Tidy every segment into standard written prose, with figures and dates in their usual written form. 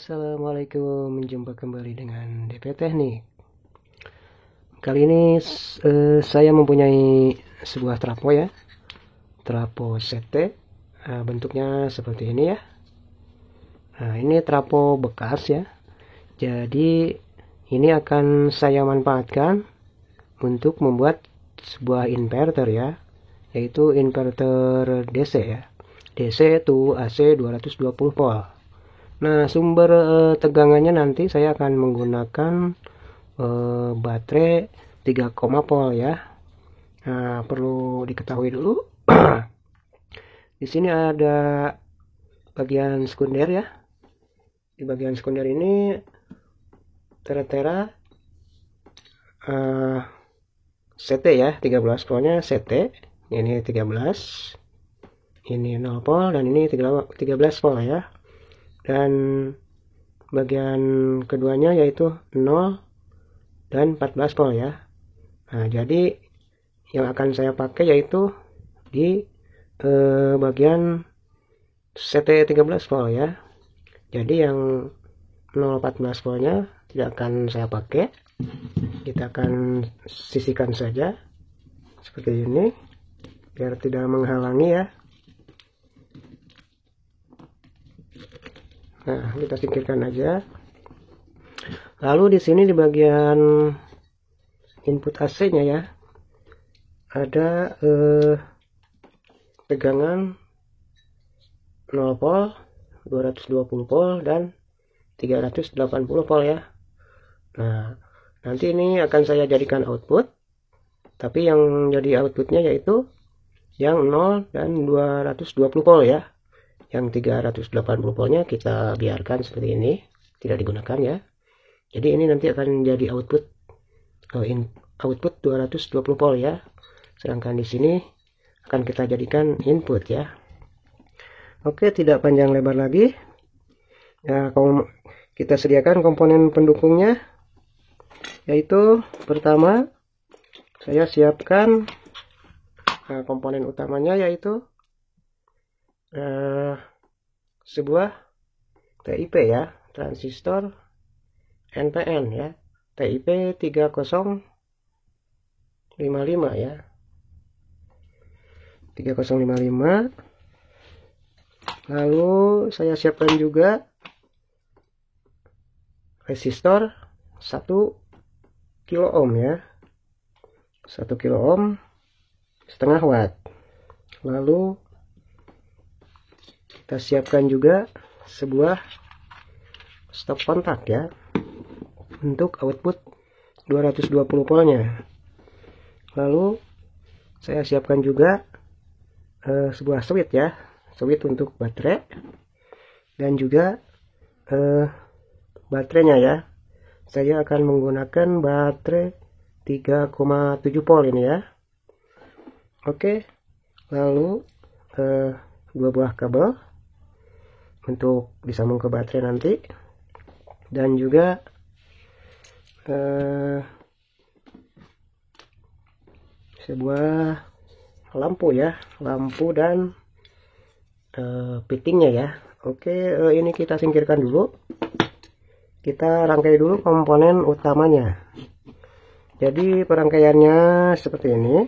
Assalamualaikum, menjumpa kembali dengan DP Teknik. Kali ini saya mempunyai sebuah trapo ya, trapo CT. Bentuknya seperti ini ya. Nah, ini trapo bekas ya. Jadi ini akan saya manfaatkan untuk membuat sebuah inverter ya, yaitu inverter DC ya. DC itu AC 220 volt. Nah, sumber tegangannya nanti saya akan menggunakan baterai 3, volt ya. Nah, perlu diketahui dulu. Di sini ada bagian sekunder ya. Di bagian sekunder ini tera CT ya, 13 voltnya CT. Ini 13. Ini 0 volt dan ini 13 volt ya. Dan bagian keduanya yaitu 0 dan 14 volt ya. Nah, jadi yang akan saya pakai yaitu di bagian CT 13 volt ya. Jadi yang 0 14 voltnya tidak akan saya pakai. Kita akan sisihkan saja seperti ini biar tidak menghalangi ya. Nah, kita singkirkan aja. Lalu di sini di bagian input AC-nya ya, ada tegangan 0 volt, 220 volt dan 380 volt ya. Nah, nanti ini akan saya jadikan output. Tapi yang jadi outputnya yaitu yang 0 dan 220 volt ya. Yang 380 voltnya kita biarkan seperti ini, tidak digunakan ya. Jadi ini nanti akan jadi output 220 volt ya. Sedangkan di sini akan kita jadikan input ya. Oke, tidak panjang lebar lagi. Ya, kita sediakan komponen pendukungnya, yaitu pertama saya siapkan komponen utamanya yaitu sebuah TIP ya, transistor NPN ya, TIP 3055 ya, 3055. Lalu saya siapkan juga resistor 1 kilo ohm ya, 1 kilo ohm setengah watt. Lalu kita siapkan juga sebuah stop kontak ya, untuk output 220 voltnya. Lalu saya siapkan juga sebuah switch ya, switch untuk baterai dan juga baterainya ya. Saya akan menggunakan baterai 3,7 volt ini ya. Oke, lalu 2 buah kabel untuk disambung ke baterai nanti, dan juga sebuah lampu ya, lampu dan fittingnya ya. Oke, ini kita singkirkan dulu. Kita rangkai dulu komponen utamanya. Jadi perangkaiannya seperti ini.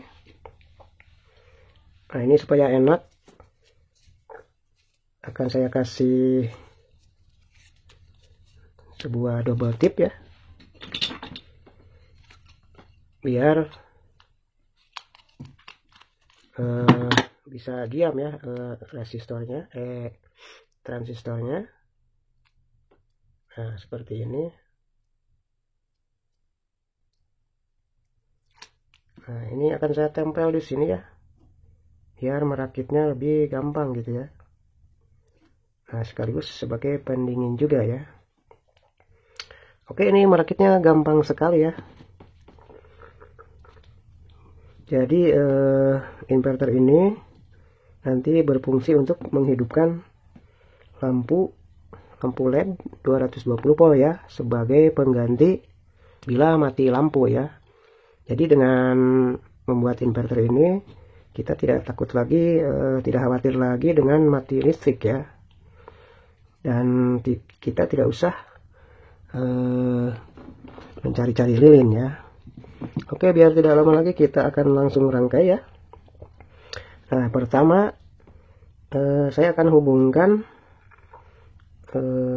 Nah, ini supaya enak akan saya kasih sebuah double tip ya, biar bisa diam ya resistornya, transistornya. Nah, seperti ini. Nah, ini akan saya tempel di sini ya, biar merakitnya lebih gampang gitu ya. Nah, sekaligus sebagai pendingin juga ya. Oke, ini merakitnya gampang sekali ya. Jadi inverter ini nanti berfungsi untuk menghidupkan lampu LED 220 volt ya, sebagai pengganti bila mati lampu ya. Jadi dengan membuat inverter ini kita tidak takut lagi, tidak khawatir lagi dengan mati listrik ya. dan kita tidak usah mencari-cari lilin ya. Oke, biar tidak lama lagi kita akan langsung rangkai ya. Nah, pertama saya akan hubungkan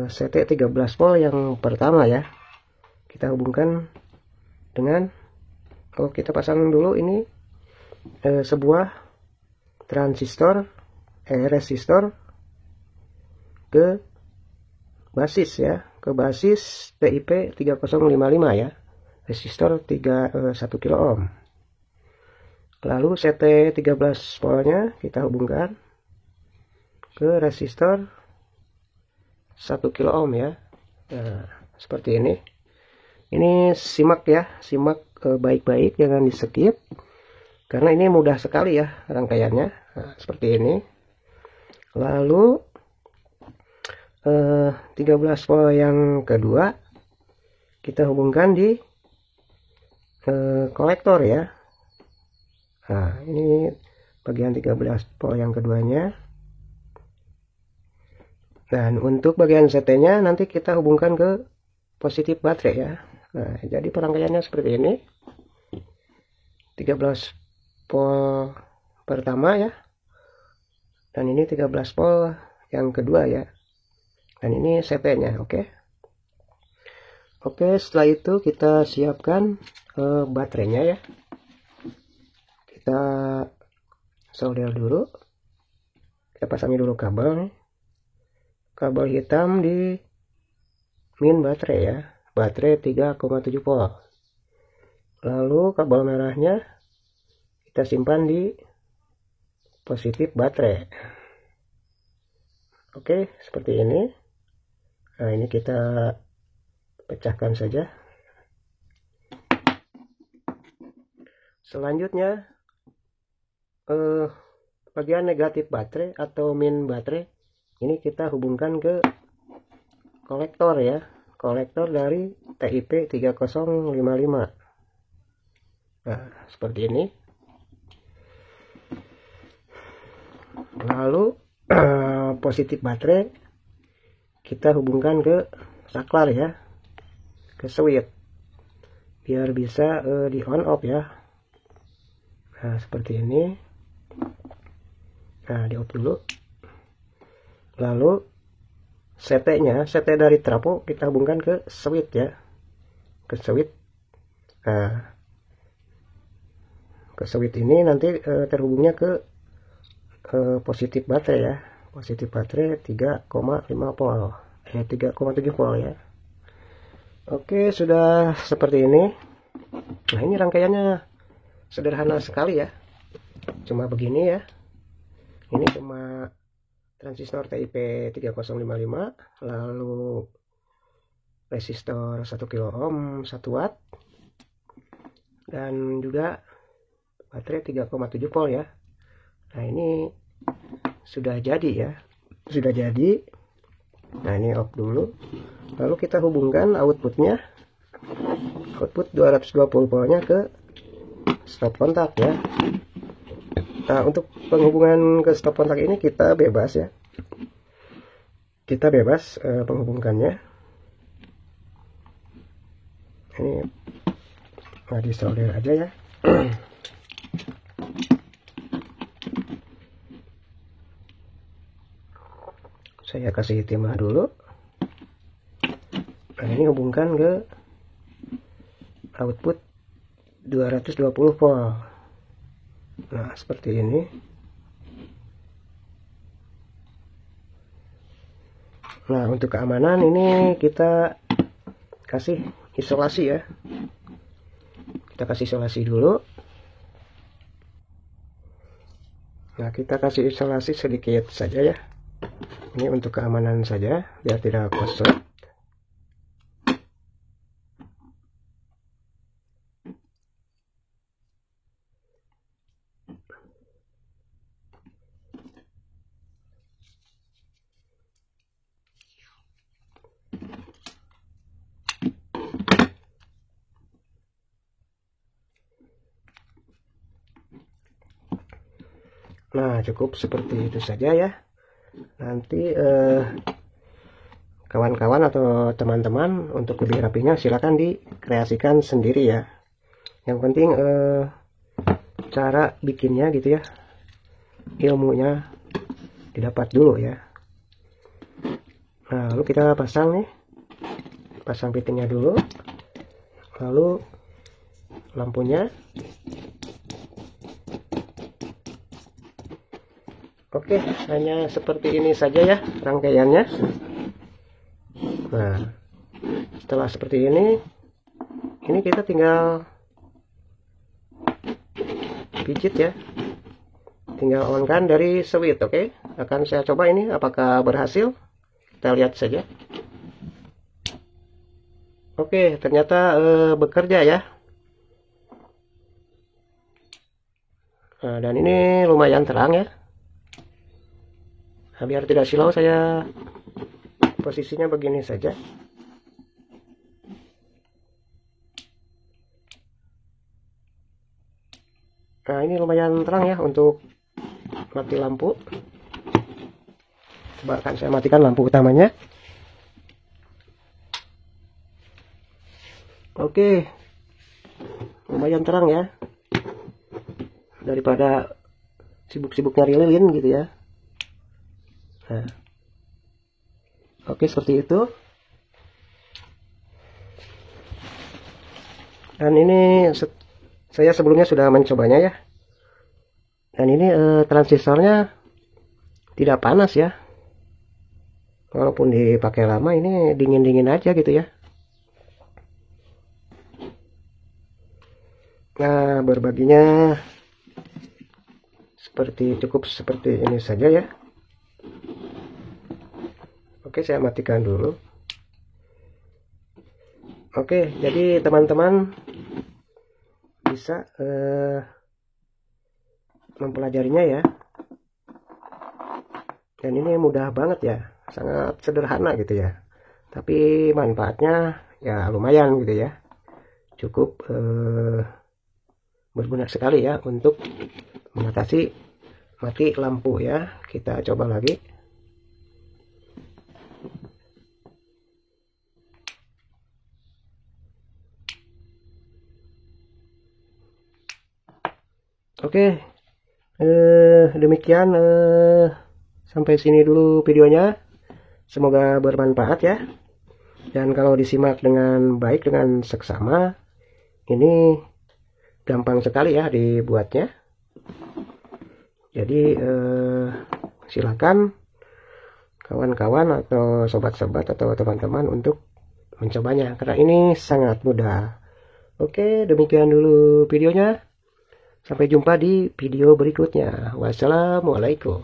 CT 13 volt yang pertama ya. Kita hubungkan dengan kita pasang dulu ini sebuah resistor ke basis ya, ke basis PIP 3055 ya, resistor 1 kilo ohm. Lalu CT 13 voltnya kita hubungkan ke resistor 1 kilo ohm ya. Nah, seperti ini simak ya, simak baik-baik, jangan di skip karena ini mudah sekali ya rangkaiannya. Nah, seperti ini. Lalu 13 volt yang kedua kita hubungkan di kolektor ya. Nah, ini bagian 13 volt yang keduanya. Dan untuk bagian CT-nya nanti kita hubungkan ke positif baterai ya. Nah, jadi perangkaiannya seperti ini. 13 volt pertama ya. Dan ini 13 volt yang kedua ya. Dan ini CT-nya, oke. Oke, setelah itu kita siapkan baterainya ya. Kita solder dulu. Kita pasangi dulu kabel nih. Kabel hitam di min baterai ya, baterai 3,7 volt. Lalu kabel merahnya kita simpan di positif baterai. Oke, seperti ini. Nah, ini kita pecahkan saja. Selanjutnya bagian negatif baterai atau min baterai ini kita hubungkan ke kolektor ya, kolektor dari TIP 3055. Nah, seperti ini. Lalu positif baterai kita hubungkan ke saklar ya, ke switch biar bisa di on off ya. Nah, seperti ini. Nah, di off dulu. Lalu CT dari trafo kita hubungkan ke switch ya, ke switch. Nah, ke switch ini nanti terhubungnya ke positif baterai ya, positif baterai 3,5 volt 3,7 volt ya. Oke, sudah seperti ini. Nah, ini rangkaiannya sederhana sekali ya, cuma begini ya. Ini cuma transistor TIP 3055, lalu resistor 1 kilo ohm 1 watt, dan juga baterai 3,7 volt ya. Nah, ini sudah jadi ya, sudah jadi. Nah, ini off dulu. Lalu kita hubungkan outputnya, output 220 voltnya ke stop kontak ya. Nah, untuk penghubungan ke stop kontak ini kita bebas ya, kita bebas menghubungkannya. Ini di solder aja ya. Saya kasih timah dulu. Nah, ini hubungkan ke output 220 volt. Nah, seperti ini. Nah, untuk keamanan ini kita kasih isolasi ya. Kita kasih isolasi dulu. Nah, kita kasih isolasi sedikit saja ya. Ini untuk keamanan saja, biar tidak koslet. Nah, cukup seperti itu saja ya. Nanti kawan-kawan atau teman-teman untuk lebih rapinya silakan dikreasikan sendiri ya. Yang penting cara bikinnya gitu ya, ilmunya didapat dulu ya. Nah, lalu kita pasang nih, pasang fittingnya dulu, lalu lampunya. Oke, hanya seperti ini saja ya rangkaiannya. Nah, setelah seperti ini kita tinggal pijit ya, tinggal on kan dari switch. Oke, akan saya coba ini apakah berhasil, kita lihat saja. Oke, ternyata bekerja ya. Nah, dan ini lumayan terang ya. Nah, biar tidak silau saya posisinya begini saja. Nah, ini lumayan terang ya untuk mati lampu. Coba akan saya matikan lampu utamanya. Oke, lumayan terang ya, daripada sibuk-sibuk nyari lilin gitu ya. Nah, oke, seperti itu. Dan ini saya sebelumnya sudah mencobanya ya. Dan ini transistornya tidak panas ya. Walaupun dipakai lama, ini dingin-dingin aja gitu ya. Nah, berbaginya cukup seperti ini saja ya. Oke, saya matikan dulu. Oke, jadi teman-teman bisa mempelajarinya ya. Dan ini mudah banget ya, sangat sederhana gitu ya. Tapi manfaatnya ya lumayan gitu ya. Cukup berguna sekali ya untuk mengatasi mati lampu ya. Kita coba lagi. Oke, demikian sampai sini dulu videonya. Semoga bermanfaat ya. Dan kalau disimak dengan baik, dengan seksama, ini gampang sekali ya dibuatnya. Jadi silakan kawan-kawan atau sobat-sobat atau teman-teman untuk mencobanya, karena ini sangat mudah. Oke, demikian dulu videonya. Sampai jumpa di video berikutnya. Wassalamualaikum.